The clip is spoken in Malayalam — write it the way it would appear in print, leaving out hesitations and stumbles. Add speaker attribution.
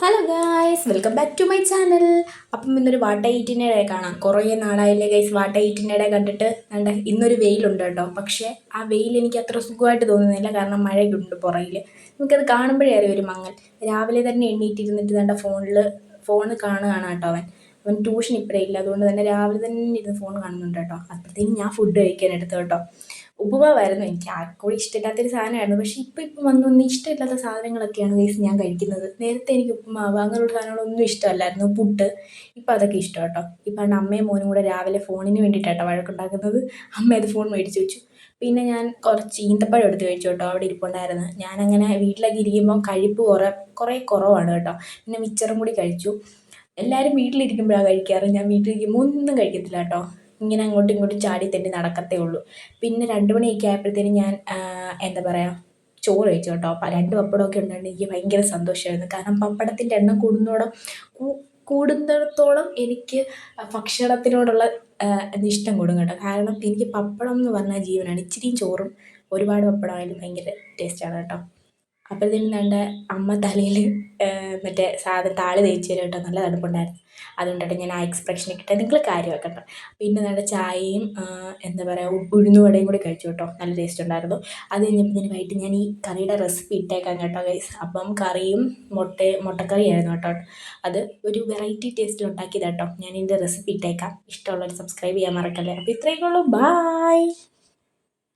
Speaker 1: Hello guys, welcome back to my channel. അപ്പം ഇന്നൊരു വാട്ട ഈറ്റിനിടെ കാണാം. കുറേ നാളായില്ലേ ഗൈസ് വാട്ട ഈറ്റിനിടെ കണ്ടിട്ട്. കണ്ട ഇന്നൊരു വെയിലുണ്ട് കേട്ടോ. പക്ഷേ ആ വെയിൽ എനിക്ക് അത്ര സുഖമായിട്ട് തോന്നുന്നില്ല, കാരണം മഴയുണ്ട് പുറകിൽ. നമുക്കത് കാണുമ്പോഴേ അറിയാം ഒരു മങ്ങൽ. രാവിലെ തന്നെ എണ്ണീറ്റിരുന്നിട്ട് കണ്ട ഫോണ് കാണുകയാണ് കേട്ടോ. അവൻ ട്യൂഷൻ ഇപ്പോഴേ ഇല്ല, അതുകൊണ്ട് തന്നെ രാവിലെ തന്നെ ഇരുന്ന് ഫോൺ കാണുന്നുണ്ട് കേട്ടോ. അപ്പോഴത്തേക്കും ഞാൻ ഫുഡ് കഴിക്കാൻ എടുത്തു കേട്ടോ. ഉപ്പുമാവായിരുന്നു. എനിക്ക് ആർക്കും ഇഷ്ടമില്ലാത്തൊരു സാധനമായിരുന്നു, പക്ഷേ ഇപ്പം വന്നൊന്നും ഇഷ്ടമില്ലാത്ത സാധനങ്ങളൊക്കെയാണ് ഗൈസ് ഞാൻ കഴിക്കുന്നത്. നേരത്തെ എനിക്ക് ഉപ്പുമാവ് അങ്ങനെയുള്ള സാധനങ്ങളൊന്നും ഇഷ്ടമല്ലായിരുന്നു, പുട്ട്. ഇപ്പം അതൊക്കെ ഇഷ്ടം കേട്ടോ. ഇപ്പം അമ്മയും മോനും കൂടെ രാവിലെ ഫോണിന് വേണ്ടിയിട്ടാട്ടോ വഴക്കുണ്ടാക്കുന്നത്. അമ്മ അത് ഫോൺ മേടിച്ച് വെച്ചു. പിന്നെ ഞാൻ കുറച്ച് ഈന്തപ്പഴം എടുത്ത് കഴിച്ചു കേട്ടോ, അവിടെ ഇരിപ്പുണ്ടായിരുന്നു. ഞാനങ്ങനെ വീട്ടിലൊക്കെ ഇരിക്കുമ്പോൾ കഴിപ്പ് കുറേ കുറവാണ് കേട്ടോ. പിന്നെ മിച്ചറും കൂടി കഴിച്ചു. എല്ലാവരും വീട്ടിലിരിക്കുമ്പോഴാണ് കഴിക്കാറ്, ഞാൻ വീട്ടിലിരിക്കുമ്പോൾ ഒന്നും കഴിക്കത്തില്ല കേട്ടോ. ഇങ്ങനെ അങ്ങോട്ടും ഇങ്ങോട്ടും ചാടി തെന്നി നടക്കത്തേ ഉള്ളൂ. പിന്നെ 2 മണിയൊക്കെ ആയപ്പോഴത്തേനും ഞാൻ എന്താ പറയുക, ചോറ് കഴിച്ചു കേട്ടോ. അപ്പം 2 പപ്പടമൊക്കെ ഉണ്ടായിട്ട് എനിക്ക് ഭയങ്കര സന്തോഷമായിരുന്നു. കാരണം പപ്പടത്തിൻ്റെ എണ്ണം കൂടുന്നിടത്തോളം എനിക്ക് ഭക്ഷണത്തിനോടുള്ള ഇഷ്ടം കൂടും കേട്ടോ. കാരണം എനിക്ക് പപ്പടം എന്ന് പറഞ്ഞാൽ ജീവനാണ്. ഇച്ചിരിയും ചോറും ഒരുപാട് പപ്പടമായാലും ഭയങ്കര ടേസ്റ്റാണ് കേട്ടോ. അപ്പോഴത്തേനും വേണ്ട അമ്മ തലയിൽ മറ്റേ താളി തേച്ച് തരും കേട്ടോ. നല്ല തണുപ്പുണ്ടായിരുന്നു, അതുകൊണ്ടായിട്ട് ഞാൻ ആ എക്സ്പ്രഷനൊക്കെ ഇട്ടത്. നിങ്ങൾ കാര്യമാക്കണ്ട. പിന്നെ നല്ല ചായയും എന്താ പറയുക ഉഴുന്നുവടയും കൂടി കഴിച്ചു കേട്ടോ. നല്ല ടേസ്റ്റ് ഉണ്ടായിരുന്നു. അത് കഴിഞ്ഞപ്പോഴത്തേന് വൈകിട്ട് ഞാൻ ഈ കറിയുടെ റെസിപ്പി ഇട്ടേക്കാം കേട്ടോ ഗൈസ്. അപ്പം കറിയും മുട്ടക്കറിയായിരുന്നു കേട്ടോ. അത് ഒരു വെറൈറ്റി ടേസ്റ്റിൽ ഉണ്ടാക്കിയതാണ് കേട്ടോ. ഞാൻ ഇതിൻ്റെ റെസിപ്പി ഇട്ടേക്കാം. ഇഷ്ടമുള്ളവർ സബ്സ്ക്രൈബ് ചെയ്യാൻ മറക്കല്ലേ. അപ്പോൾ ഇത്രയൊക്കെ ഉള്ളൂ. ബായ്.